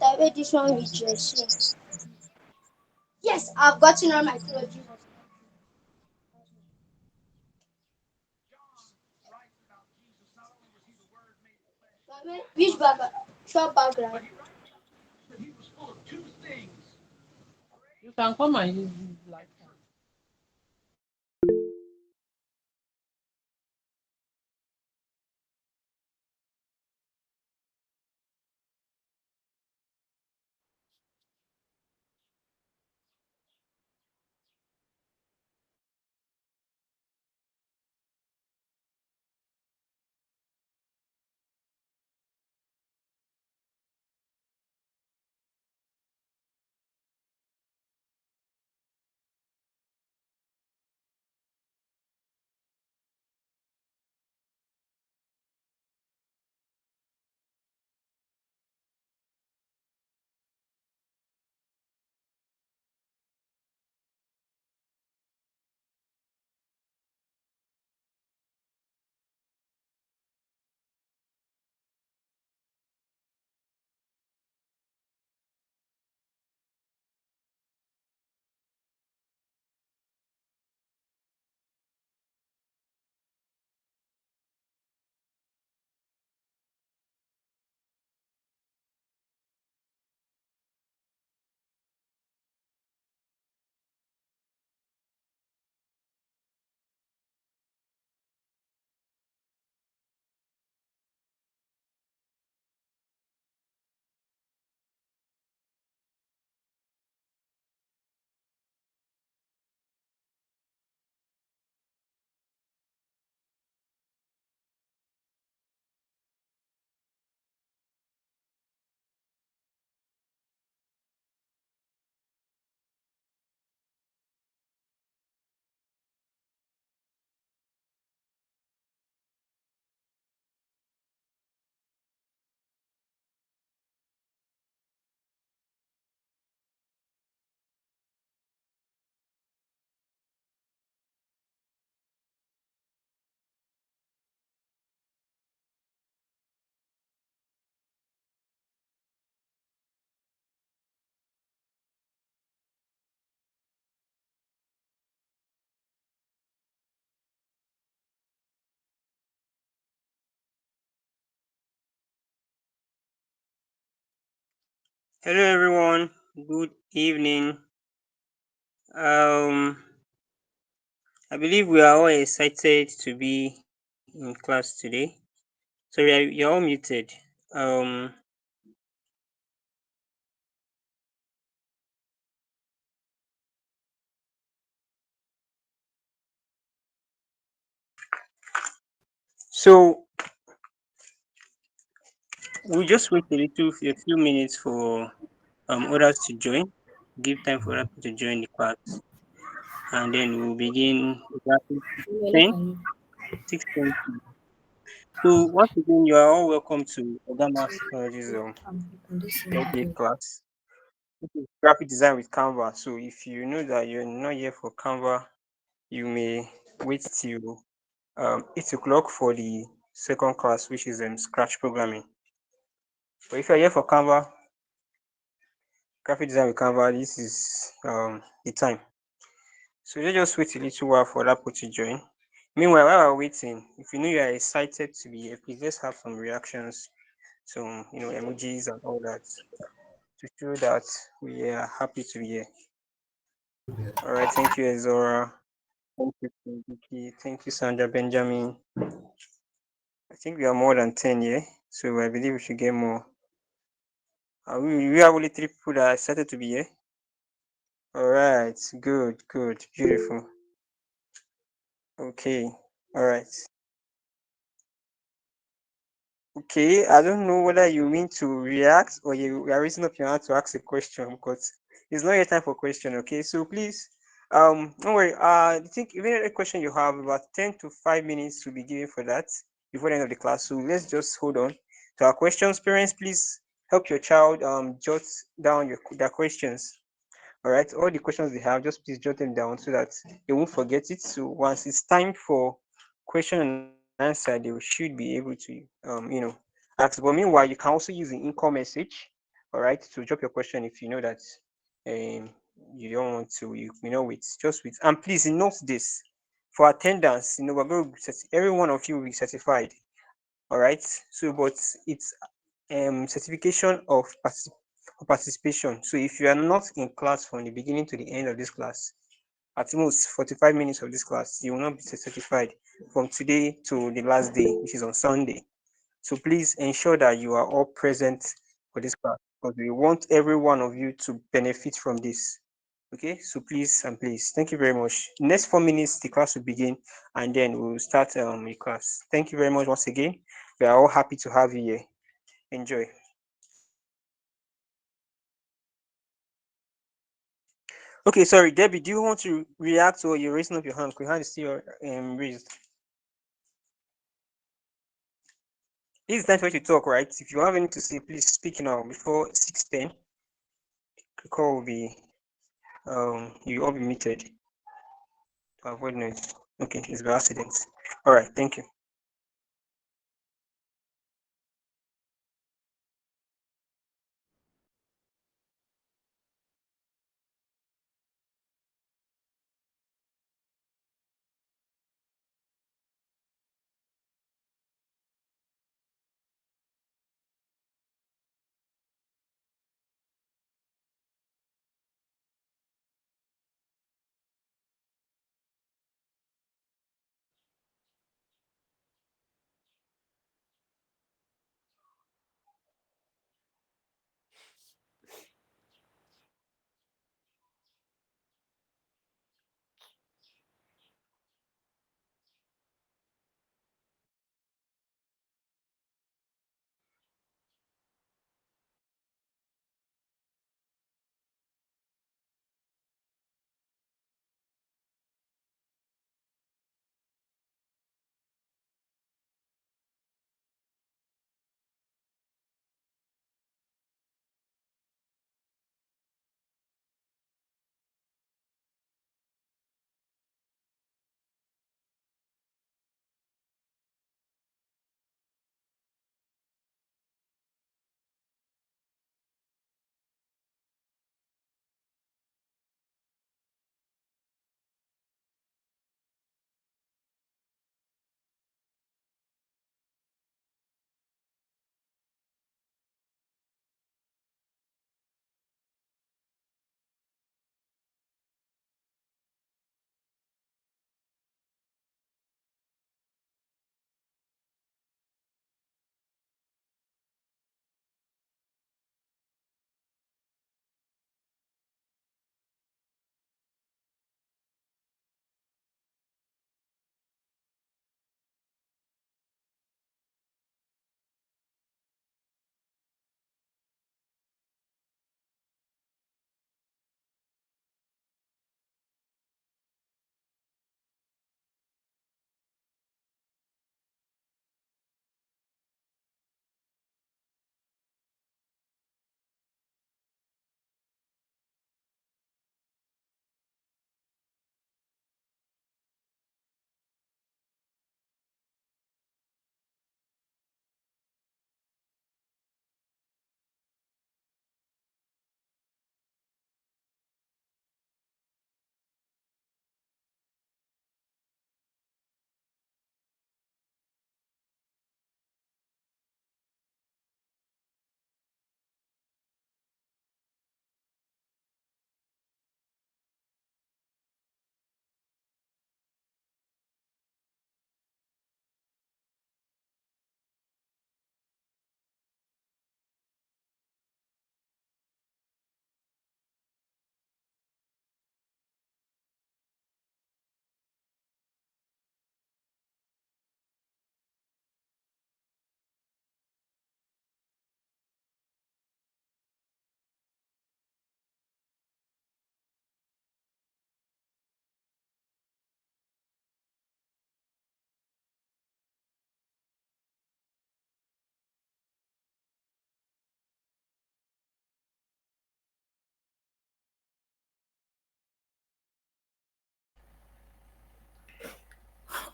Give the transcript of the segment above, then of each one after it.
type edition with Dressing. Yes, I've gotten all my clothes. Which background? Short background. You can come and use this black one. Hello everyone, good evening. Um, I believe we are all excited to be in class today. So you're all muted. Um, so we'll just wait a few minutes for others to join. Give time for others to join the class, and then we'll begin exactly Really, 10, can you 6:10. So once again, you are all welcome to Ogama's Technologies on this birthday video? class. This is graphic design with Canva. So if you know that you're not here for Canva, you may wait till 8 o'clock for the second class, which is Scratch programming. But if you're here for Canva, graphic design with Canva, this is the time. So you just wait a little while for that to join. Meanwhile, while we're waiting, if you know you are excited to be here, please let's have some reactions, some emojis and all that to show that we are happy to be here. All right, thank you, Ezora. Thank you, Vicky. Thank you, Sandra Benjamin. I think we are more than 10 here, so I believe we should get more. We have only 3 people that are excited to be here. All right, good, good, beautiful. Okay, all right. Okay, I don't know whether you mean to react or you are raising up your hand to ask a question because it's not your time for question. Okay, so please, don't worry. I think even any question you have, about 10 to 5 minutes will be given for that before the end of the class. So let's just hold on to our questions. Parents, please help your child jot down their questions. All right, all the questions they have, just please jot them down so that they won't forget it. So once it's time for question and answer, they should be able to, ask. But meanwhile, you can also use the income message All right. So drop your question if you know that um you don't want to. You know, wait, just wait. And please note this: for attendance, we're going to every one of you will be certified. All right. So, but it's certification of participation. So if you are not in class from the beginning to the end of this class, at most 45 minutes of this class, you will not be certified from today to the last day, which is on Sunday. So please ensure that you are all present for this class because we want every one of you to benefit from this. Okay, so please and please, thank you very much. Next 4 minutes, the class will begin, and then we'll start the class. Thank you very much once again. We are all happy to have you here. Enjoy. Okay, sorry, Debbie, do you want to react or you're raising up your hand? Your hand is still raised. This is time for you to talk, right? If you have anything to say, please speak now before 6:10. The call will be you all be muted to avoid noise. Okay, it's by accident. All right, thank you.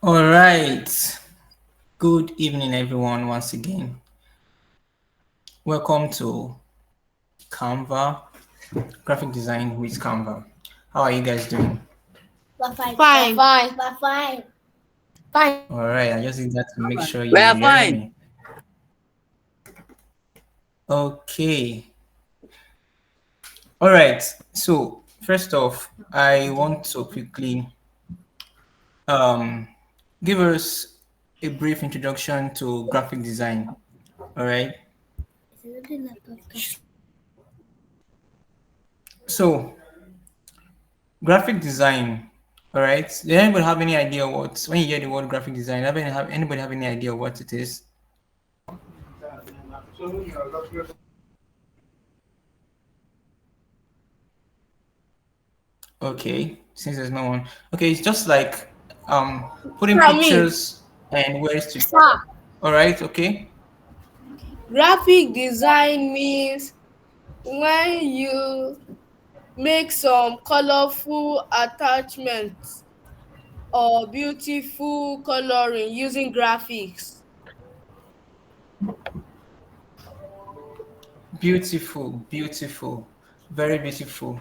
All right. Good evening, everyone, once again. Welcome to Canva, graphic design with Canva. How are you guys doing? We're fine. We're Fine. fine. We're fine. Fine. All right, I just need that to make sure We you are hear fine. me. Okay. All right. So first off, I want to quickly um, give us a brief introduction to graphic design. All right. So graphic design. All right. Does anybody have any idea what when you hear the word graphic design? Anybody have any idea what it is? Okay. Since there's no one. Okay, it's just like putting From me. pictures and words together. Sir, All right. Okay. graphic design means when you make some colorful attachments or beautiful coloring using graphics. Beautiful, beautiful, very beautiful.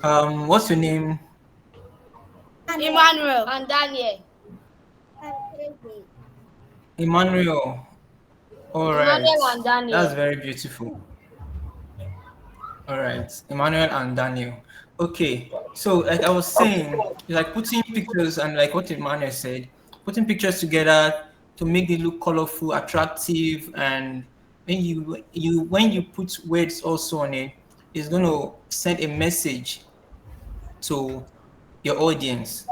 What's your name? Emmanuel. And Daniel. Emmanuel. All right, Emmanuel and that's Daniel. very beautiful. All right, Emmanuel and Daniel. Okay, so like I was saying, like putting pictures and like what Emmanuel said, putting pictures together to make it look colorful, attractive, and when you put words also on it, it's going to send a message to your audience.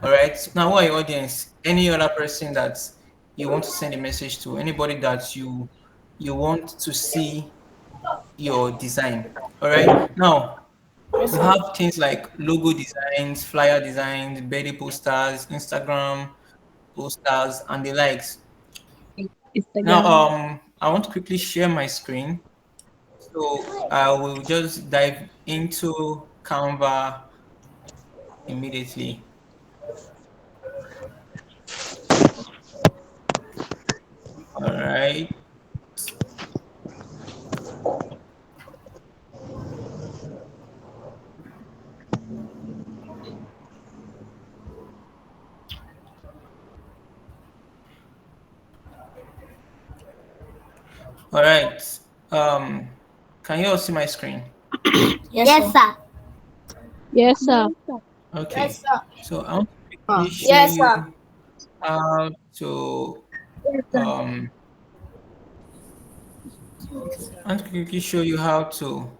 All right. Now, who are your audience? Any other person that you want to send a message to, anybody that you want to see your design. All right. Now we have things like logo designs, flyer designs, birthday posters, Instagram posters, and the likes. Now, Instagram. I want to quickly share my screen. So I will just dive into Canva immediately. All right. All right. Um, can you all see my screen? Yes, sir. Yes, sir. Yes, Okay. sir. So I want to quickly show Yes, you sir. how to um I want to quickly show you how to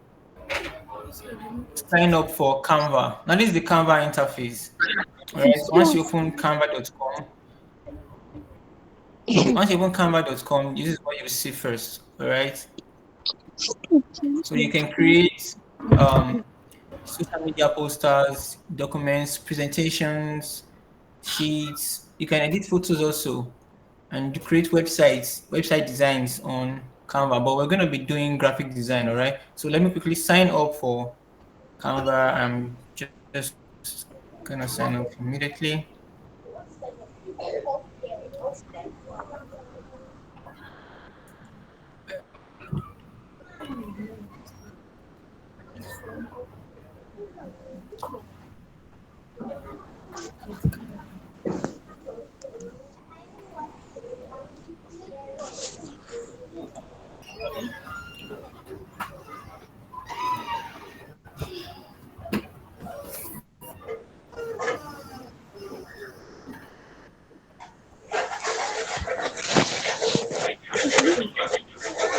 sign up for Canva. Now this is the Canva interface. All right. So once you open canva.com, this is what you see first. All right. So you can create um social media posters, documents, presentations, sheets. You can edit photos also and create website designs on Canva. But we're going to be doing graphic design, all right? So let me quickly sign up for Canva. I'm just going to sign up immediately.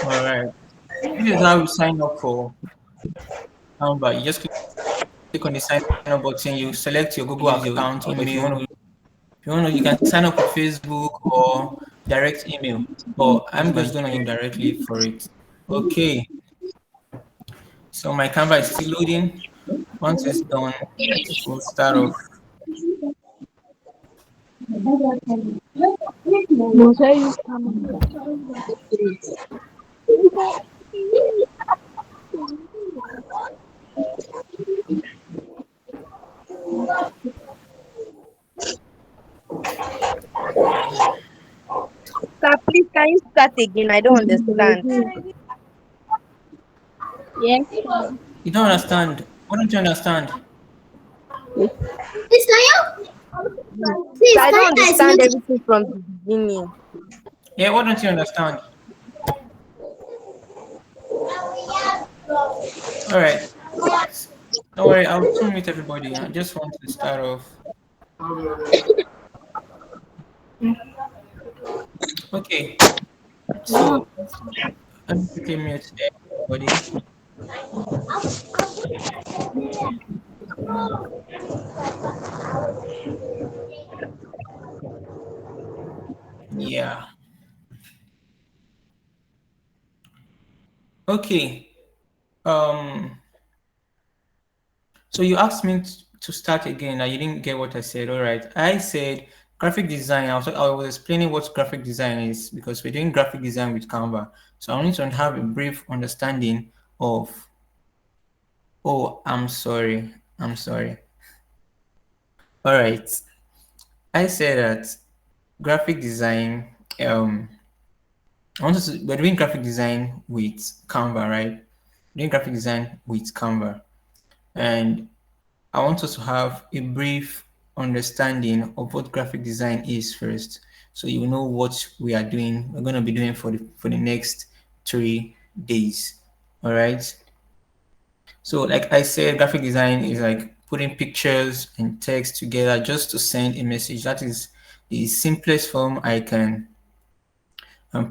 All right. This is how you sign up for Canva. You just click on the sign up button, you select your Google account, email, or if you want to, you can sign up with Facebook or direct email. But I'm just going to use directly for it. Okay. So my Canva is still loading. Once it's done, we'll start off. Must I use camera? Sir, please can you start again? I don't understand. Yes. You don't understand. What don't you understand? Please, can you? So Please, I can don't you understand explain to? everything from the beginning. Yeah, what don't you understand? All right. Don't worry, I'll soon meet everybody. I just want to start off. Okay, so let me quickly mute everybody. Yeah. Okay. Um. So you asked me to start again, and you didn't get what I said. All right. I said graphic design. I was explaining what graphic design is because we're doing graphic design with Canva. So I need to have a brief understanding of. Oh, I'm sorry. I'm sorry. All right. I said that graphic design. We're doing graphic design with Canva, right? Doing graphic design with Canva, and I want us to have a brief understanding of what graphic design is first, so you know what we are doing. We're going to be doing for the next 3 days. All right. So, like I said, graphic design is like putting pictures and text together just to send a message. That is the simplest form I can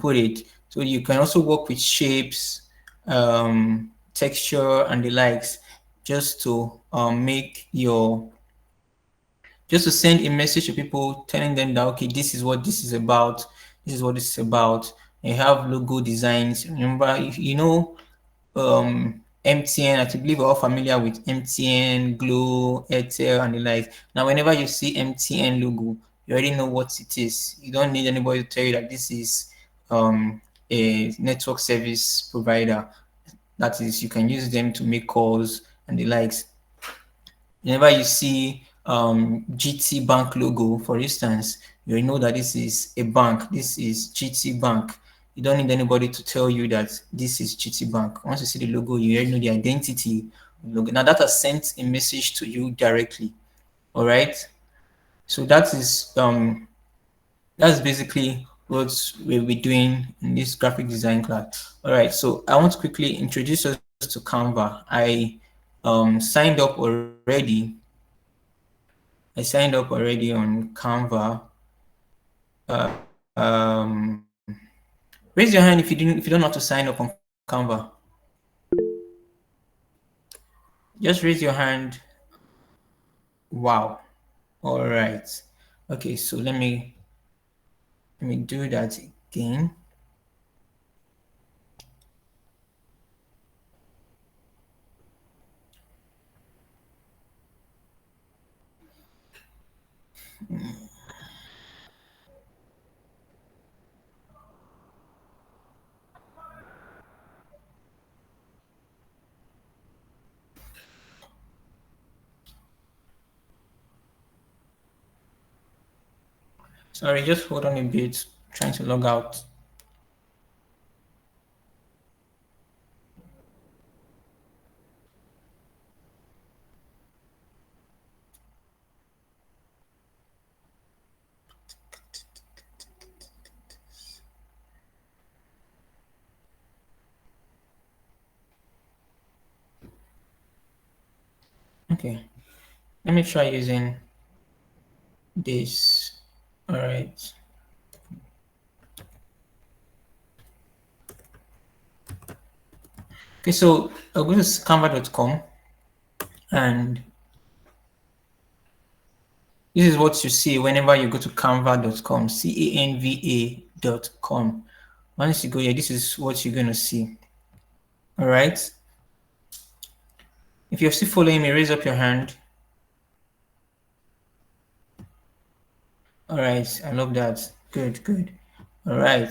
put it. So you can also work with shapes, texture, and the likes, just to make your just to send a message to people telling them that okay, this is what this is about, this is what this is about. And you have logo designs. Remember, if you know MTN, I believe we're all familiar with MTN, Glow, Airtel, and the like. Now, whenever you see MTN logo, you already know what it is. You don't need anybody to tell you that this is a network service provider. That is, you can use them to make calls and the likes. Whenever you see GT Bank logo, for instance, you know that this is a bank. This is GT Bank. You don't need anybody to tell you that this is GT Bank. Once you see the logo, you already know the identity logo. Now that has sent a message to you directly. All right. So that's basically what we'll be doing in this graphic design class. All right. So I want to quickly introduce us to Canva. I signed up already. On Canva. Raise your hand if you don't know how to sign up on Canva. Just raise your hand. Wow. All right. Okay, so let me do that again. Sorry, just hold on a bit. Trying to log out. Okay. Let me try using this. All right. Okay, so I'll go to canva.com, and this is what you see whenever you go to canva.com, canva.com. Once you go here, this is what you're going to see. All right. If you're still following me, raise up your hand. All right, I love that. Good, good. All right.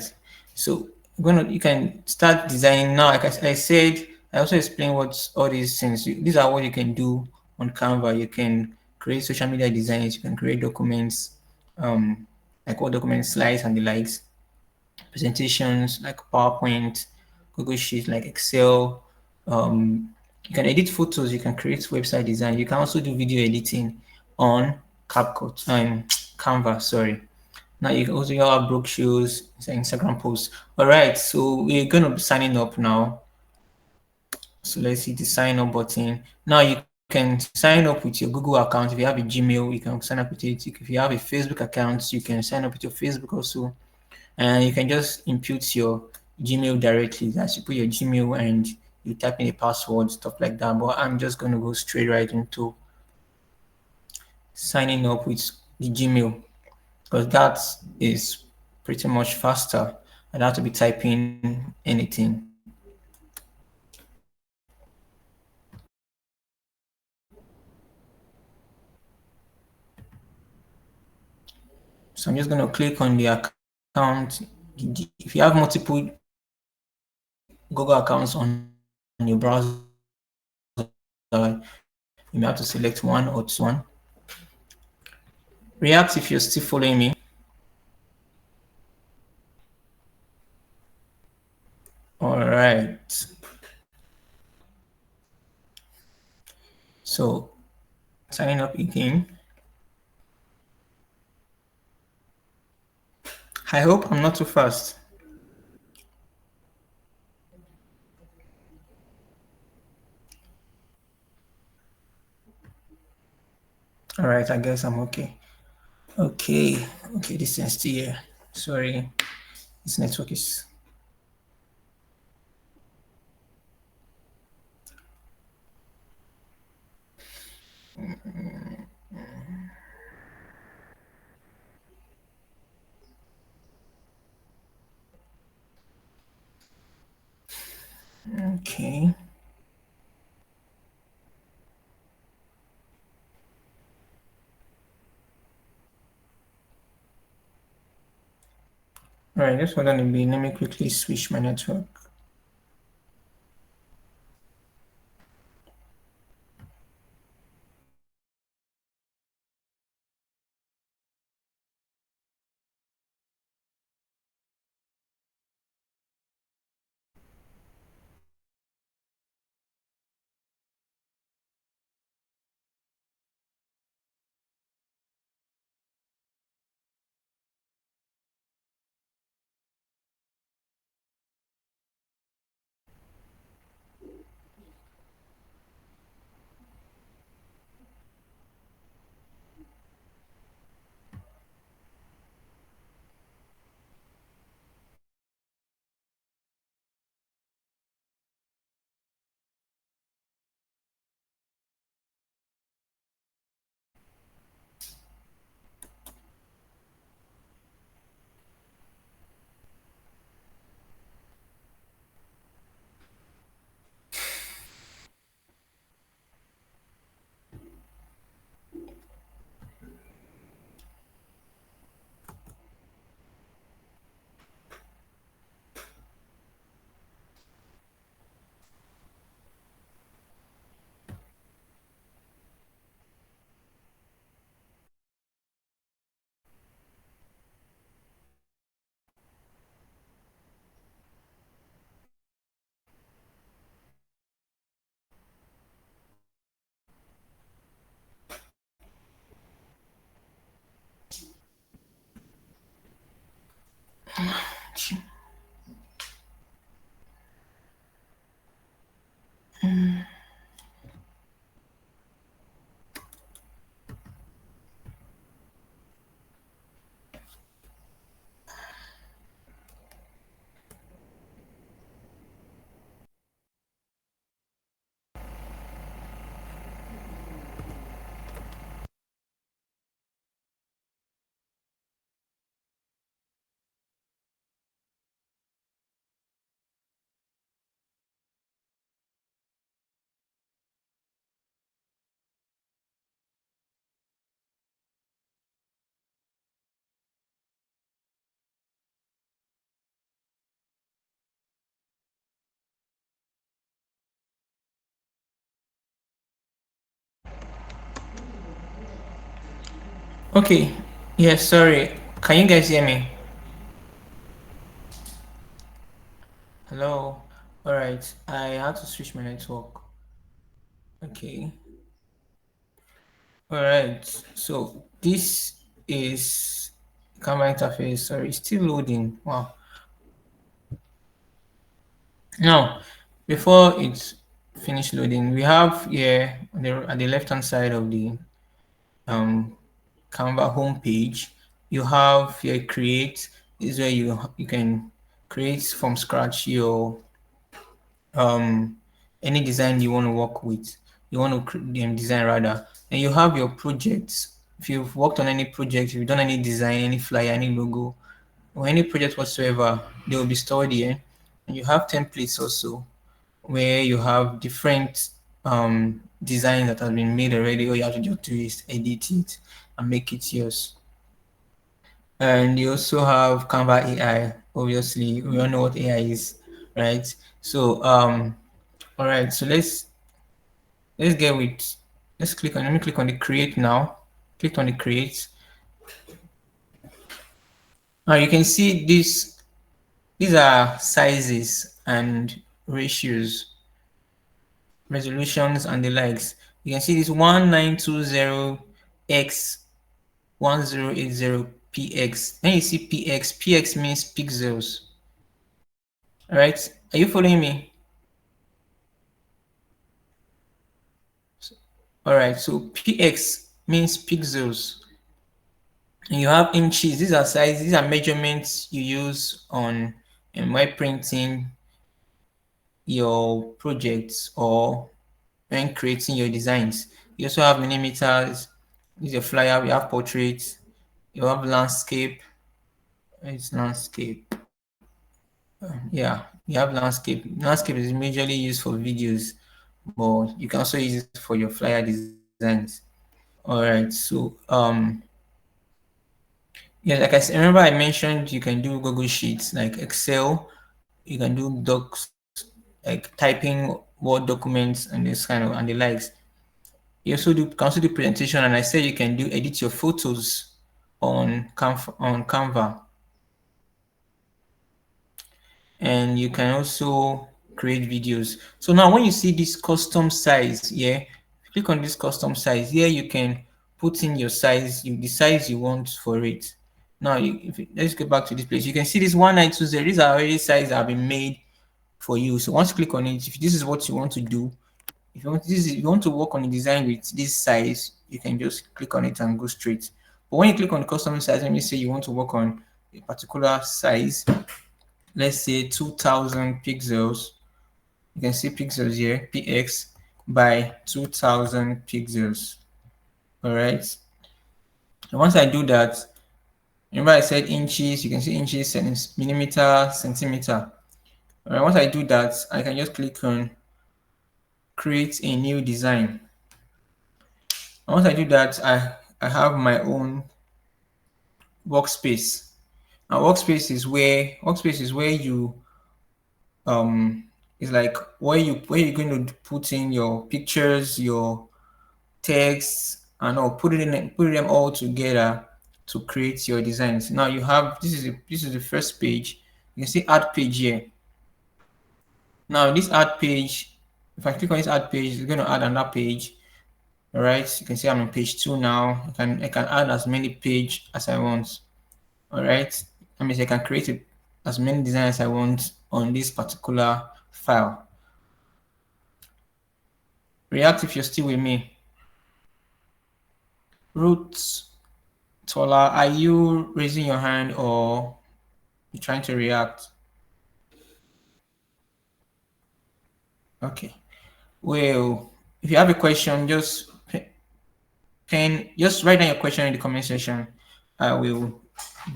So you can start designing now. Like I said, I also explained what all these things. These are what you can do on Canva. You can create social media designs. You can create documents, like what document slides and the likes, presentations like PowerPoint, Google Sheets like Excel, you can edit photos, you can create website design, you can also do video editing on CapCut and Canva. Sorry. Now you can also have brochures, Instagram posts. All right, so we're gonna be signing up now. So let's see the sign up button. Now you can sign up with your Google account. If you have a Gmail, you can sign up with it. If you have a Facebook account, you can sign up with your Facebook also. And you can just input your Gmail directly. That's you put your Gmail and you type in a password, stuff like that. But I'm just gonna go straight right into signing up with the Gmail because that is pretty much faster. I don't have to be typing anything. So I'm just going to click on the account. If you have multiple Google accounts on your browser, you may have to select one or two. React if you're still following me. All right. So signing up again. I hope I'm not too fast. All right, I guess I'm okay. Okay, this is still here. Sorry, this network is. Okay. All right, just hold on a minute. Let me quickly switch my network. Okay. Yes, sorry. Can you guys hear me? Hello. All right, I had to switch my network. Okay. All right. So this is camera interface. Sorry, it's still loading. Wow. Now, before it's finished loading, we have here at the left hand side of the um, Canva homepage, you have here create. This is where you can create from scratch your um, any design you want to work with. You want to design rather, and you have your projects. If you've worked on any project, if you've done any design, any flyer, any logo, or any project whatsoever, they will be stored here. And you have templates also where you have different design that has been made already. All you have to just do is edit it and make it yours. And you also have Canva AI. Obviously, we all know what AI is, right? So all right, so let's get with let's click on let me click on the create now. Click on the create. Now you can see these are sizes and ratios, resolutions and the likes. You can see this 1920x 1080px. Then you see px means pixels. All right, are you following me? All right, so px means pixels. And you have inches. These are sizes. These are measurements you use on web printing your projects or when creating your designs. You also have millimeters. This is your flyer. We have portraits. You have landscape. It's landscape. Yeah, you have landscape. Landscape is majorly used for videos, but you can also use it for your flyer designs. All right. So yeah, like remember I mentioned you can do Google Sheets like Excel. You can do docs like typing Word documents and this kind of and the likes. You also can also do presentation, and I said you can do edit your photos on Canva, and you can also create videos. So now when you see this custom size, yeah, click on this custom size. Here you can put in your size, the size you want for it. Now, let's go back to this place. You can see this 1920. These are already sizes that have been made for you. So once you click on it, if this is what you want to do, if you want to work on a design with this size, you can just click on it and go straight. But when you click on the custom size, let me say you want to work on a particular size, let's say 2000 pixels. You can see pixels here, px by 2000 pixels. All right. And once I do that, remember I said inches, you can see inches, millimeter, centimeter. All right. Once I do that, I can just click on create a new design. And once I do that, I have my own workspace. Now workspace is where you it's like where you're going to put in your pictures, your text, and all put them all together to create your designs. Now you have this is the first page. You can see add page here. Now this add page, if I click on this add page, it's going to add another page. All right, you can see I'm on page 2 now. I can add as many page as I want. All right, that means I can create as many designs as I want on this particular file. React if you're still with me. Ruth Tola, are you raising your hand or you trying to react? Okay. Well, if you have a question, just just write down your question in the comment section. I will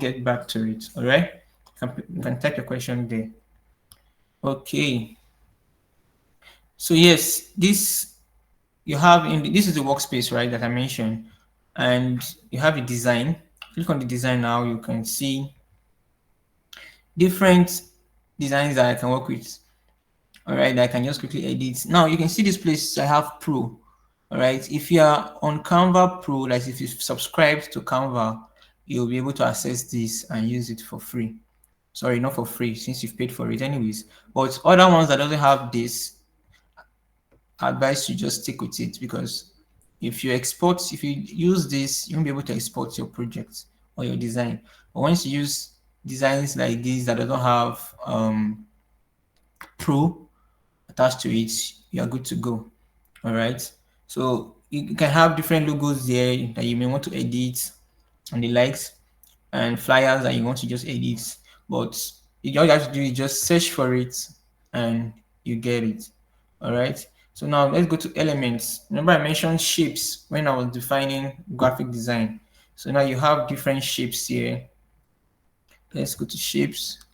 get back to it. All right. You can type your question there. Okay. So yes, this is the workspace, right, that I mentioned, and you have a design. Click on the design now. You can see different designs that I can work with. All right, I can just quickly edit. Now you can see this place. I have Pro. All right, if you are on Canva Pro, like if you subscribe to Canva, you'll be able to access this and use it for free. Sorry, not for free since you've paid for it anyways. But other ones that doesn't have this, I advise you just stick with it, because if you use this, you won't be able to export your project or your design. But once you use designs like this that don't have pro attached to it, you are good to go. All right. So you can have different logos there that you may want to edit and the likes, and flyers that you want to just edit. But all you have to do is just search for it and you get it. All right. So now let's go to elements. Remember I mentioned shapes when I was defining graphic design. So now you have different shapes here. Let's go to shapes.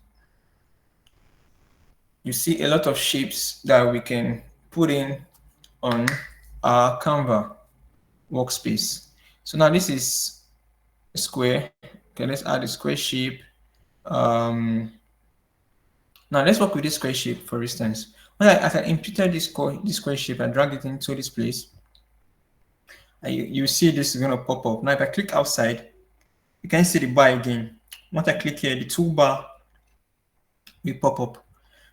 You see a lot of shapes that we can put in on our Canva workspace. So now this is a square. Okay, let's add a square shape. Now let's work with this square shape, for instance. As I imputed this square shape, I drag it into this place. And you see this is going to pop up. Now if I click outside, you can see the bar again. Once I click here, the toolbar will pop up.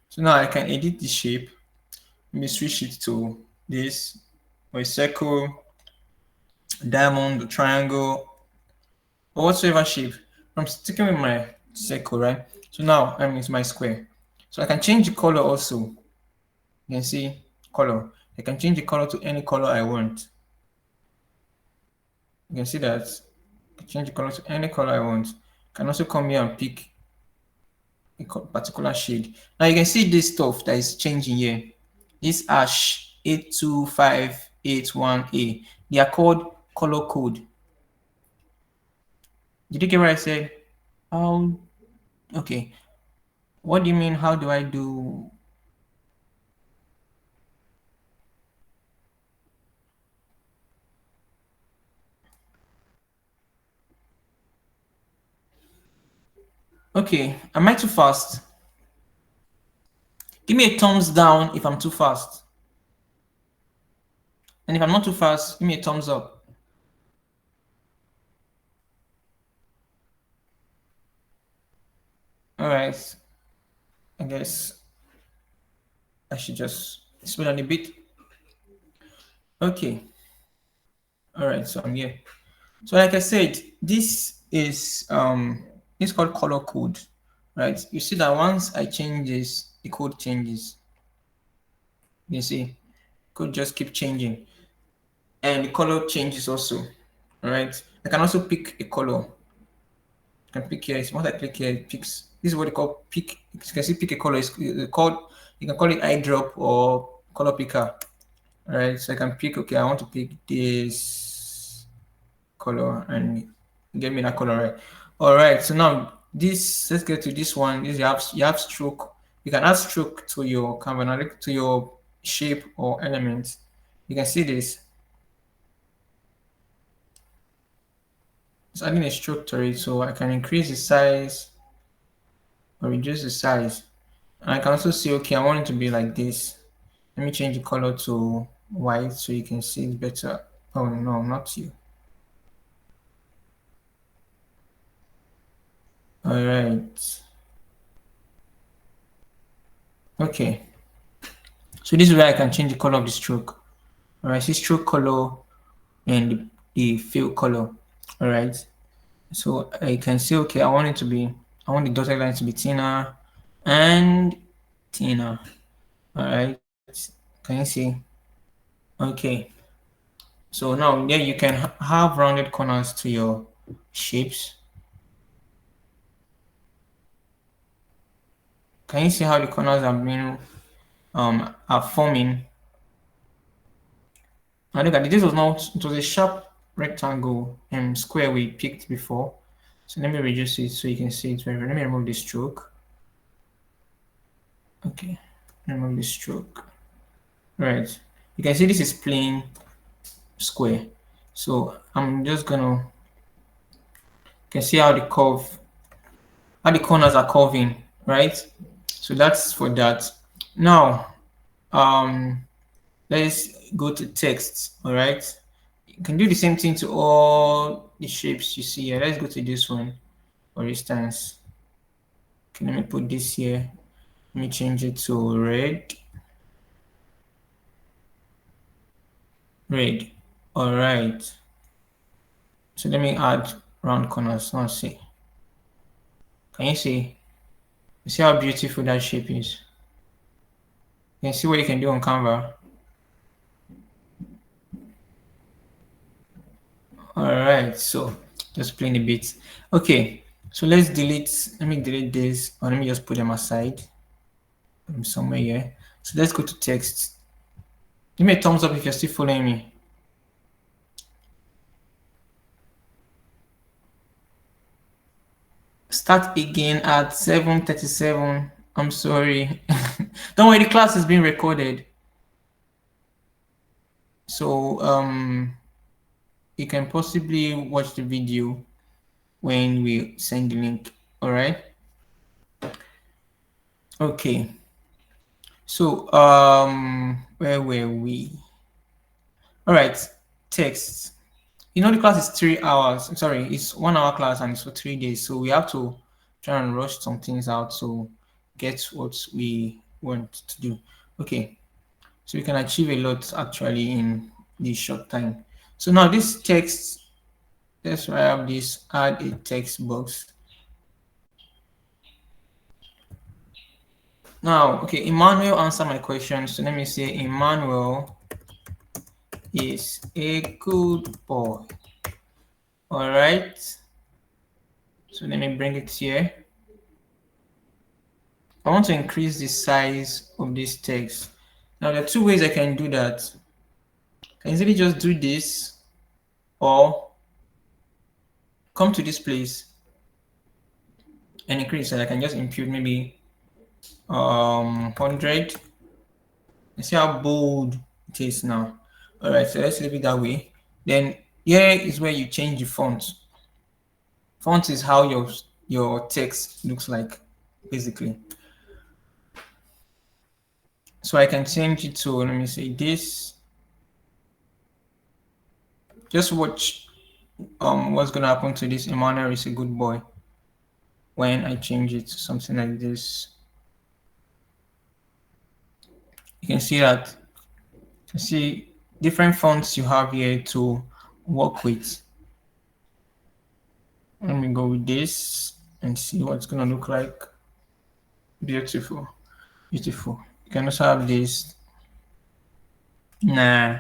So now I can edit the shape. Let me switch it to this, or a circle, diamond, triangle, or whatsoever shape. I'm sticking with my circle, right? So now it's my square. So I can change the color also. You can see color. I can change the color to any color I want. You can see that I can change the color to any color I want. I can also come here and pick a particular shade. Now you can see this stuff that is changing here. This hash 82581A. They are called color code. Did you get what I said? Okay. What do you mean? How do I do? Okay, am I too fast? Give me a thumbs down if I'm too fast. And if I'm not too fast, give me a thumbs up. All right. I guess I should just speed on a bit. Okay. All right, so I'm here. So like I said, this is it's called color code, right? You see that once I change this, the code changes. You see, code just keep changing, and the color changes also. All right. I can also pick a color. I can pick here. Once I click here, it picks. This is what they call pick. You can see pick a color. It's called. You can call it eyedrop or color picker. All right. So I can pick. Okay, I want to pick this color and get me that color, right? All right. So now this. Let's get to this one. This you have stroke. You can add stroke to your Canva, to your shape or element. You can see this. It's adding a stroke to it, so I can increase the size or reduce the size. And I can also see, okay, I want it to be like this. Let me change the color to white so you can see it better. Oh no, not you. All right. Okay. So this is where I can change the color of the stroke. All right, see stroke color and the fill color. All right. So I can see, okay, I want the dotted line to be thinner and thinner. All right. Can you see? Okay. So now there you can have rounded corners to your shapes. Can you see how the corners are being are forming? Now look at it. This was not, it was a sharp rectangle and square we picked before. So let me reduce it so you can see it very well. Let me remove the stroke. Okay, remove the stroke. Right. You can see this is plain square. So I'm just gonna, you can see how the corners are curving, right? So that's for that. Now, let's go to text. All right. You can do the same thing to all the shapes you see here. Let's go to this one, for instance. Okay, let me put this here. Let me change it to red. Red. All right. So let me add round corners. Let's see. Can you see? You see how beautiful that shape is? You can see what you can do on Canva. All right. So just playing a bit. Okay. So let's delete. Let me delete this, or let me just put them aside. Put them somewhere here. So let's go to text. Give me a thumbs up if you're still following me. Start again at 7:37. I'm sorry. Don't worry, the class is being recorded. So you can possibly watch the video when we send the link. All right. Okay. So where were we? All right. Text. You know the class is 3 hours. I'm sorry, it's 1 hour class and it's for 3 days. So we have to try and rush some things out to get what we want to do. Okay. So we can achieve a lot actually in this short time. So now this text, let's write up this, add a text box. Now, okay, Emmanuel answer my question. So let me say Emmanuel is a good boy. All right. So let me bring it here. I want to increase the size of this text. Now there are two ways I can do that. I can easily just do this or come to this place and increase it. I can just impute maybe 100. You see how bold it is now. All right, so let's leave it that way. Then here is where you change the font. Font is how your text looks like, basically. So I can change it to, let me say this. Just watch what's gonna happen to this. Emmanuel is a good boy when I change it to something like this. You can see that. You see different fonts you have here to work with. Let me go with this and see what it's gonna look like. Beautiful, beautiful. You can also have this. Nah.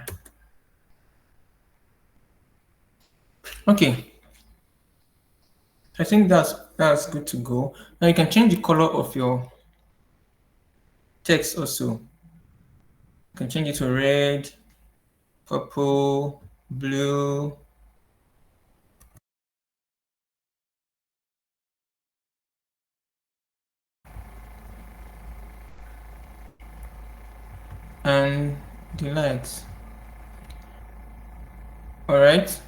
Okay. I think that's good to go. Now you can change the color of your text also. You can change it to red, purple, blue. And the lights. All right.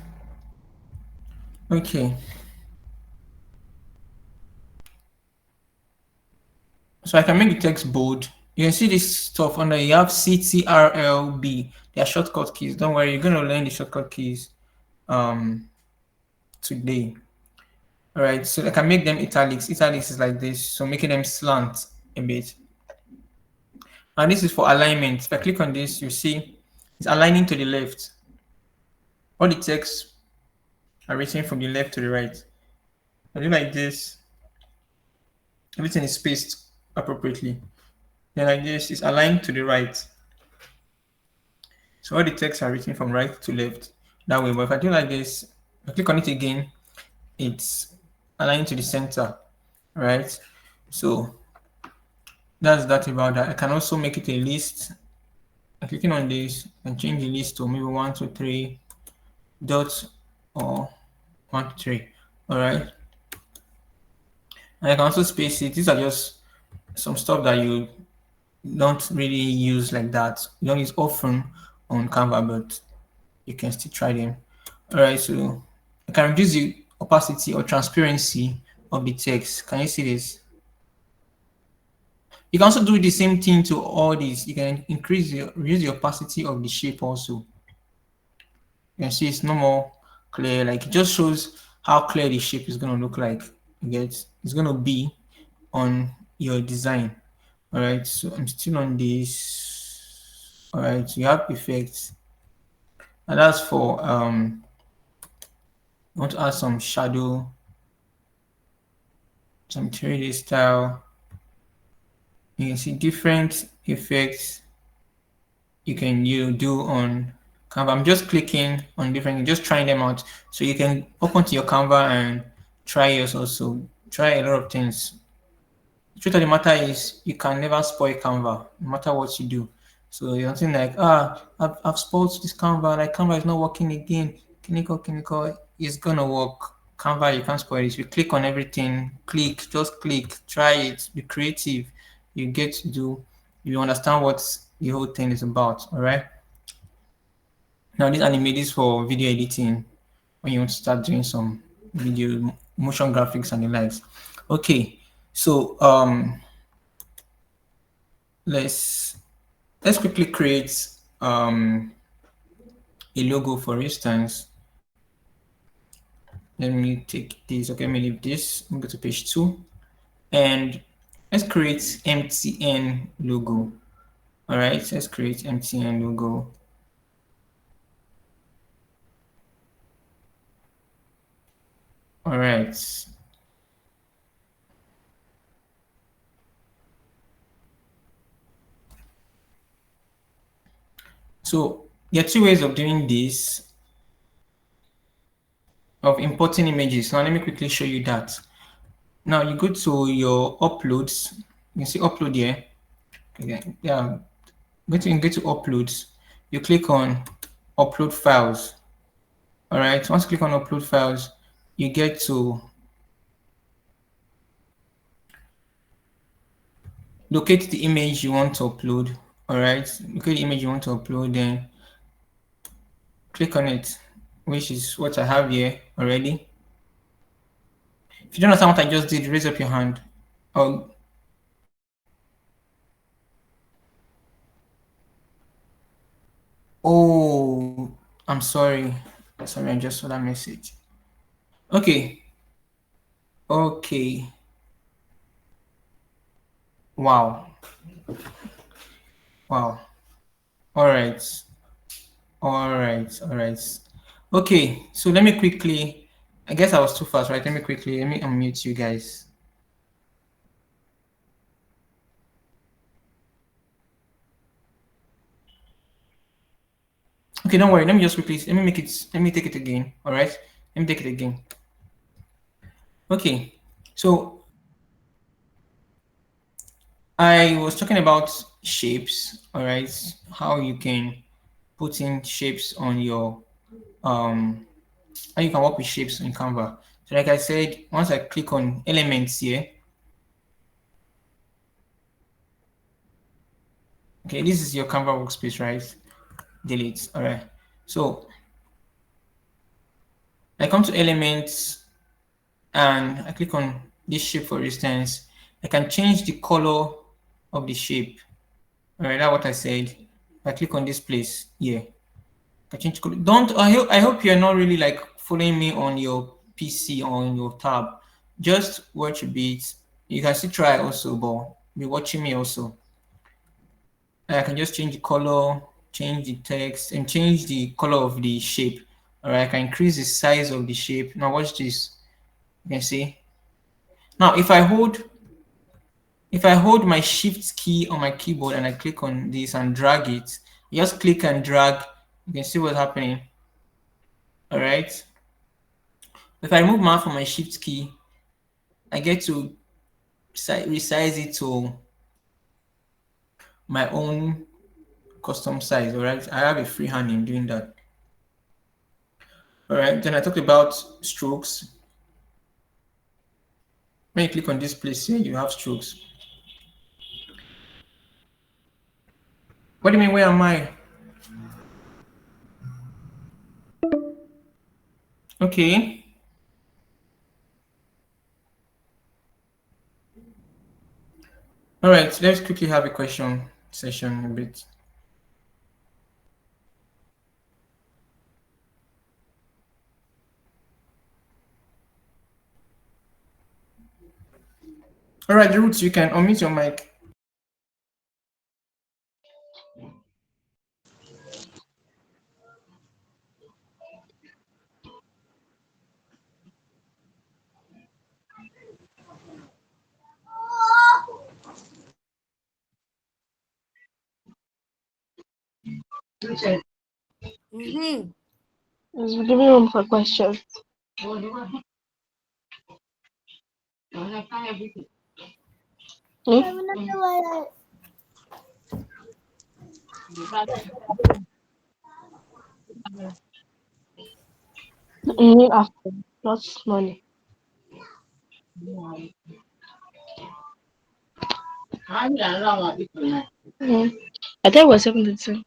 Okay. So I can make the text bold. You can see this stuff under. You have CTRLB. They are shortcut keys. Don't worry, you're gonna learn the shortcut keys today. All right. So I can make them italics. Italics is like this. So making them slant a bit. And this is for alignment. If I click on this, you see it's aligning to the left. All the text are written from the left to the right. I do like this. Everything is spaced appropriately. Then like this, it's aligned to the right. So all the texts are written from right to left that way. But if I do like this, I click on it again, it's aligned to the center, right? So that's that about that. I can also make it a list. I'm clicking on this and change the list to maybe 1, 2, 3 dots or 1, 2, 3. All right. And I can also space it. These are just some stuff that you don't really use like that. You don't use often on Canva, but you can still try them. All right, so I can reduce the opacity or transparency of the text. Can you see this? You can also do the same thing to all these. You can reduce the opacity of the shape also. You can see it's no more clear. Like it just shows how clear the shape is going to look like. You get it's going to be on your design. All right, so I'm still on this. All right, so you have effects, and that's for you want to add some shadow, some 3D style. You can see different effects you do on Canva. I'm just clicking on different, just trying them out. So you can open to your Canva and try yours also. Try a lot of things. The truth of the matter is you can never spoil Canva, no matter what you do. So you're something like, I've spoiled this Canva, like Canva is not working again. Kiniko, it's gonna work. Canva, you can't spoil it. You click on everything, just click, try it, be creative. You get to do, you understand what the whole thing is about, all right? Now this anime is for video editing when you want to start doing some video motion graphics and the likes. Okay, so let's let's quickly create a logo, for instance. Let me take this. Okay, let me leave this. Let me go to page 2 and let's create MTN logo. All right, let's create MTN logo. All right. So there are two ways of doing this, of importing images. Now let me quickly show you that. Now you go to your uploads. You can see upload here. Okay, yeah. Go to uploads. You click on upload files. All right. Once you click on upload files, you get to locate the image you want to upload. All right. Locate the image you want to upload, then click on it, which is what I have here already. If you don't understand what I just did, raise up your hand. Oh, oh, I'm sorry. Sorry, I just saw that message. Okay. Okay. Wow. Wow. All right. All right. All right. Okay. So let me quickly. I guess I was too fast, right? Let me unmute you guys. Okay, don't worry. Let me just quickly. Let me make it. Let me take it again. All right. Let me take it again. Okay. So I was talking about shapes. All right. How you can put in shapes on your how you can work with shapes in Canva. So like I said, once I click on elements here, okay, this is your Canva workspace, right? Delete. All right. So I come to elements and I click on this shape, for instance. I can change the color of the shape. All right, that's what I said. I click on this place here. I change color. Don't I hope you're not really like following me on your PC or on your tab. Just watch a bit. You can still try also, but be watching me also. I can just change the color, change the text, and change the color of the shape. All right, I can increase the size of the shape. Now watch this. You can see. Now if I hold my shift key on my keyboard and I click on this and drag it, just click and drag, you can see what's happening. All right. If I remove my from my shift key, I get to resize it to my own custom size. All right. I have a free hand in doing that. All right. Then I talked about strokes. When you click on this place here, you have strokes. What do you mean? Where am I? Okay. All right. Let's quickly have a question session a bit. All right, Roots, you can unmute your mic. Mm-hmm. It's giving room for questions. Hmm? After, not money. Hmm. I thought it was 72.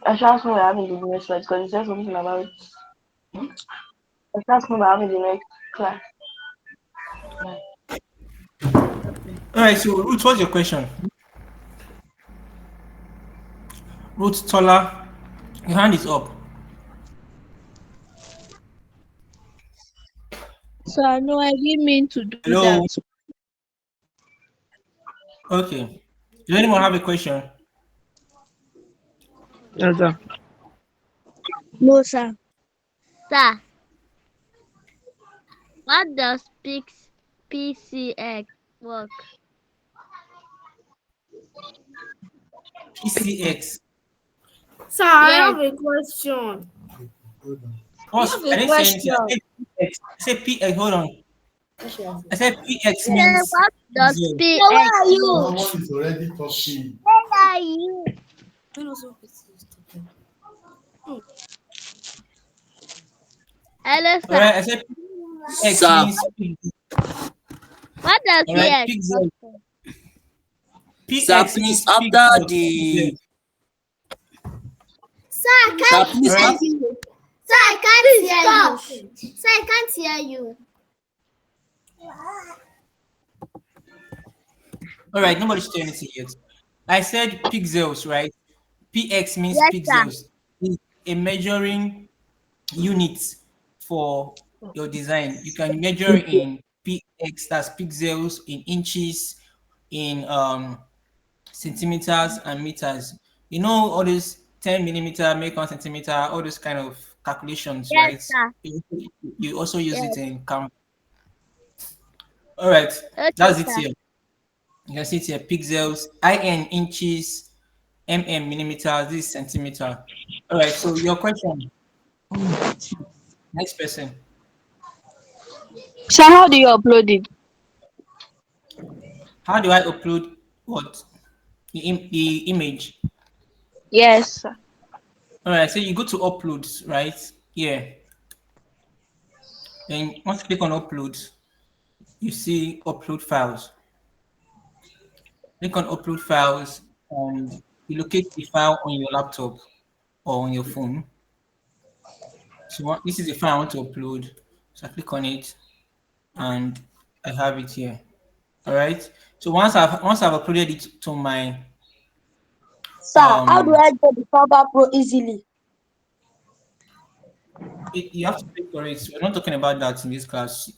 I should ask me what I have in the next slide because it says something about. I should ask me what I have in the next class. All right, so Roots, what's your question? Roots Tola, your hand is up. So no, I didn't mean to do Hello. that. Okay. Does anyone have a question? Okay. No, sir. Sir, what does PCX work? PCX. Sir, I Yes. have a question. I Boss, have I a didn't say anything. I question. said PX. I said PX. Hold on. I said PX Say, means what does zero. PX Where are you? work? Someone is already talking. Where are you? Hello, All sir. right. I said PX Sir, means What does all right. PX stand Pixel. for? sir, PX please means after pixel. the Sir, I sir, can't All please hear right. after you. Sir, I can't hear you. Sir, I can't hear you. All right. Nobody's saying anything yet. I said pixels, right? PX means Yes, sir. pixels. It's a measuring unit for your design. You can measure in px, that's pixels, in inches, in centimeters and meters. You know all these 10 millimeter, make 1 centimeter, all those kind of calculations, Yes, right? sir. You also use Yes. it in Canva. All right, Okay, that's it sir. here. You can see it here: pixels, in inches, millimeters, this is centimeter. All right, so your question, next person. So how do you upload it? How do I upload what? The image. Yes, sir. All right, so you go to uploads, right? Yeah. Then once you click on upload, you see upload files. Click on upload files and you locate the file on your laptop or on your phone. So this is the file I want to upload. So I click on it and I have it here. All right. So once I've uploaded it to my Sir, how do I get the Canva Pro easily? you have to pay for it. So we're not talking about that in this class.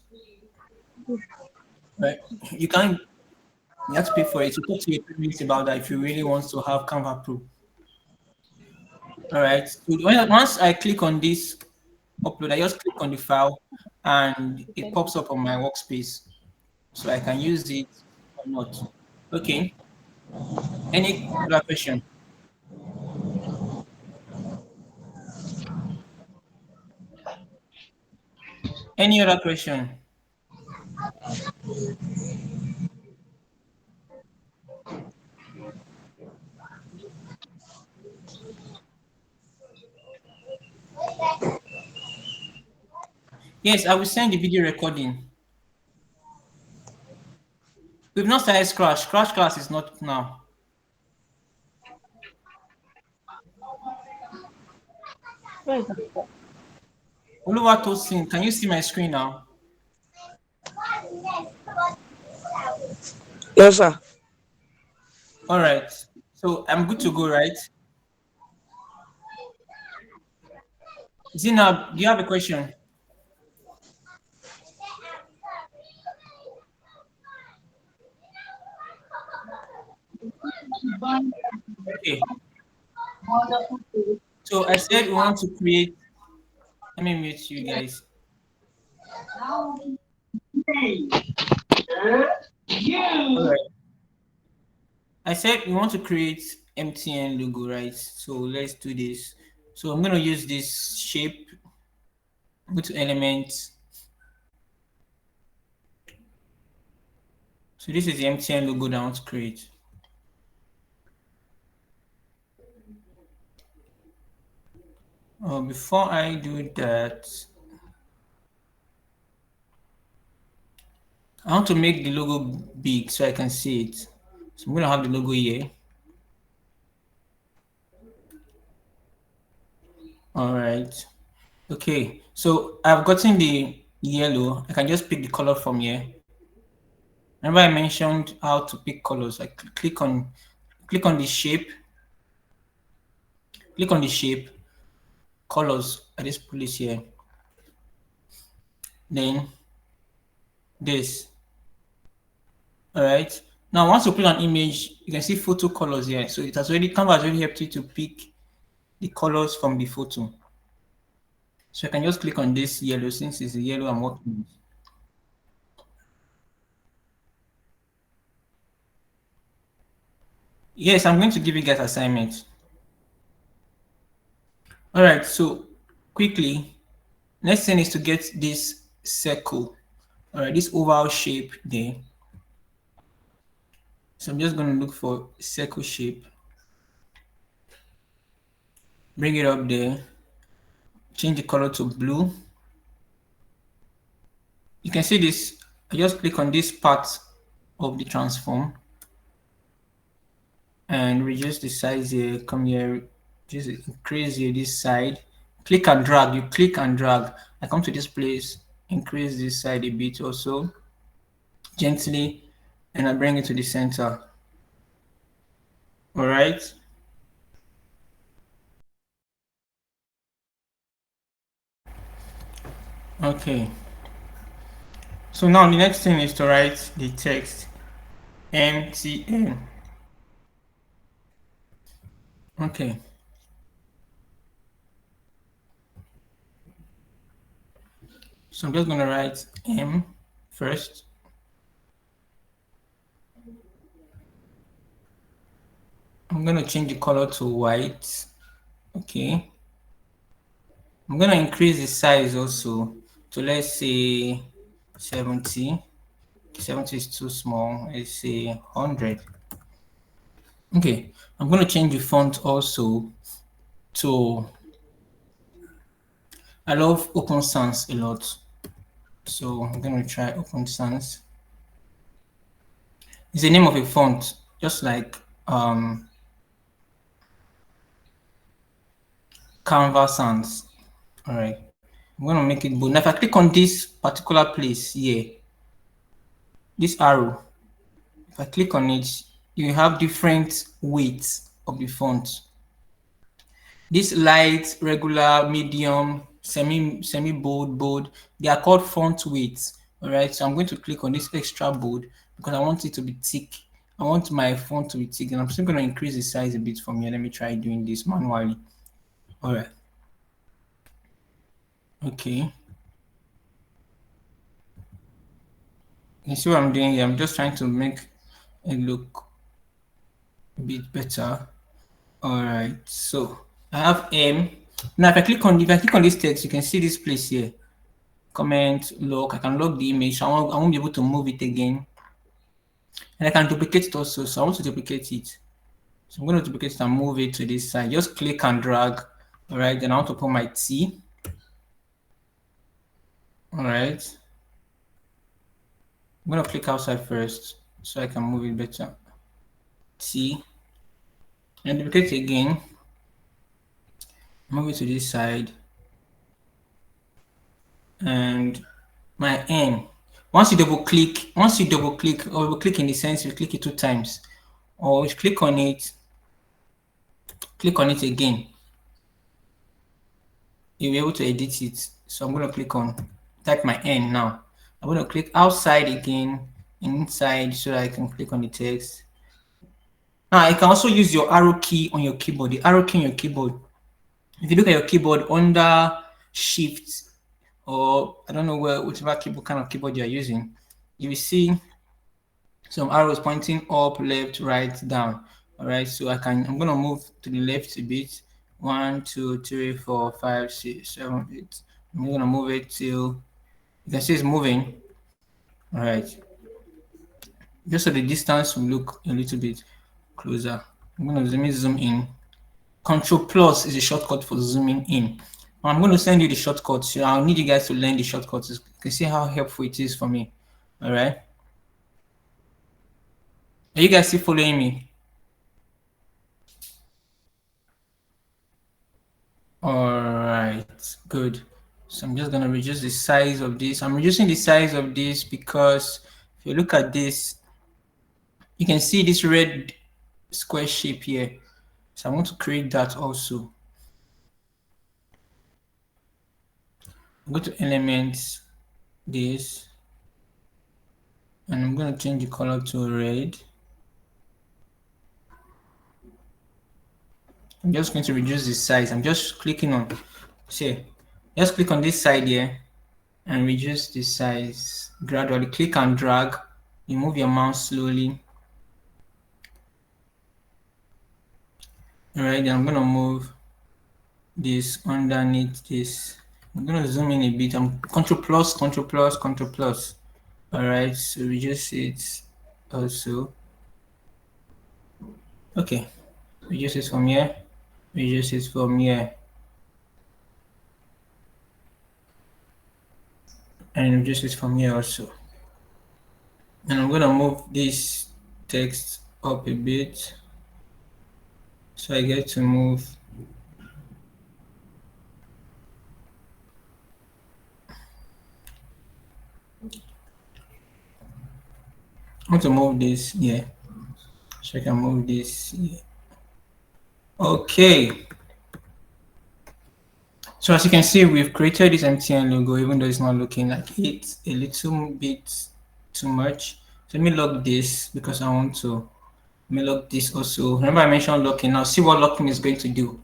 Right. You can you have to pay for it. So talk to your parents about that if you really want to have Canva Pro. All right. So once I click on this upload, I just click on the file and it pops up on my workspace. So I can use it or not. Okay. Any other question? Any other question? Yes, I will send the video recording. We've not started Scratch. Scratch class is not now. Where is that? Oluwatosin, can you see my screen now? yes, sir. All right. So I'm good to go, right? Zina, do you have a question? Okay. So I said we want to create. Let me mute you guys. All right. I said we want to create MTN logo, right? So let's do this. So I'm gonna use this shape. Go to elements. So this is the MTN logo that I want to create. Before I do that, I want to make the logo big so I can see it. So I'm gonna have the logo here. All right. Okay. So I've gotten the yellow. I can just pick the color from here. Remember I mentioned how to pick colors. I click on the shape. Click on the shape. Colors. I just put this here. Then this. All right. Now once you click on image, you can see photo colors here. So it has already Canva has already helped you to pick the colors from the photo. So I can just click on this yellow since it's the yellow I'm working with. Yes, I'm going to give you guys assignment. All right, so quickly, next thing is to get this circle. All right, this oval shape there. So I'm just going to look for circle shape. Bring it up there. Change the color to blue. You can see this. I just click on this part of the transform and reduce the size here. Come here, just increase here this side. Click and drag. You click and drag. I come to this place, increase this side a bit also, gently, and I bring it to the center. All right. Okay. So now the next thing is to write the text MTN. Okay. So I'm just going to write M first. I'm going to change the color to white. Okay. I'm going to increase the size also to, let's say, 70. 70 is too small. Let's say 100. Okay. I'm going to change the font also to, I love Open Sans a lot. So I'm going to try Open Sans. It's the name of a font, just like Canva Sans. All right. I'm going to make it bold. Now, if I click on this particular place here, this arrow, if I click on it, you have different weights of the font. This light, regular, medium, semi bold, bold, they are called font weights. All right. So I'm going to click on this extra bold because I want it to be thick. I want my font to be thick, and I'm still going to increase the size a bit from here. Let me try doing this manually. All right. Okay. You see what I'm doing here? I'm just trying to make it look a bit better. All right. So I have M. Now, if I click on this text, you can see this place here. Comment, lock. I can lock the image. I won't be able to move it again. And I can duplicate it also. So I want to duplicate it. So I'm going to duplicate it and move it to this side. Just click and drag. All right. Then I want to put my T. All right. I'm going to click outside first so I can move it better. T. And duplicate again. Move it to this side. And my N. Once you double click or double click in the sense you click it 2 times, or you click on it again, you'll be able to edit it. So I'm going to click on, type my N now. I'm going to click outside again, inside, so that I can click on the text. Now you can also use your arrow key on your keyboard. The arrow key on your keyboard. If you look at your keyboard under Shift, or I don't know whichever keyboard kind of keyboard you're using, you will see some arrows pointing up, left, right, down. All right, so I'm gonna move to the left a bit. 1, 2, 3, 4, 5, 6, 7, 8. I'm gonna move it till you can see it's moving. All right, just so the distance will look a little bit closer. I'm gonna zoom in. Control plus is a shortcut for zooming in. I'm going to send you the shortcuts. So I'll need you guys to learn the shortcuts. You can see how helpful it is for me. All right. Are you guys still following me? All right. Good. So I'm just going to reduce the size of this. I'm reducing the size of this because if you look at this, you can see this red square shape here. So I want to create that also. Go to elements, this, and I'm going to change the color to red. I'm just going to reduce the size. I'm just clicking on, see, just click on this side here and reduce the size gradually. Click and drag. You move your mouse slowly. All right, then I'm going to move this underneath this. I'm going to zoom in a bit. I'm Control plus, Control plus, Control plus. All right, so reduce it also. Okay, reduce it from here. Reduce it from here. And reduce it from here also. And I'm gonna move this text up a bit so I get to move I want to move this here so I can move this here. Okay, so as you can see, we've created this MTN logo even though it's not looking like it a little bit too much. So let me lock this because I want to. Let me lock this also. Remember I mentioned locking. Now see what locking is going to do.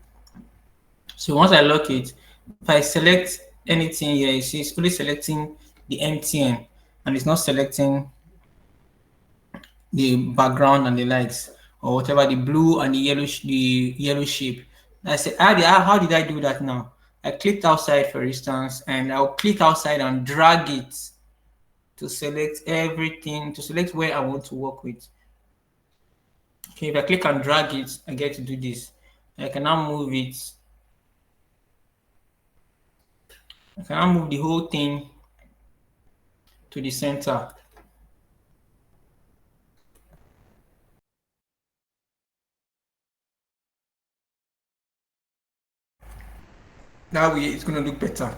So once I lock it, if I select anything here, you see it's only selecting the MTN and it's not selecting the background and the lights or whatever, the blue and the yellow shape. I said, how did I do that now? I clicked outside, for instance, and I'll click outside and drag it to select everything, to select where I want to work with. Okay, if I click and drag it, I get to do this. I can now move it. I can now move the whole thing to the center. That way it's going to look better.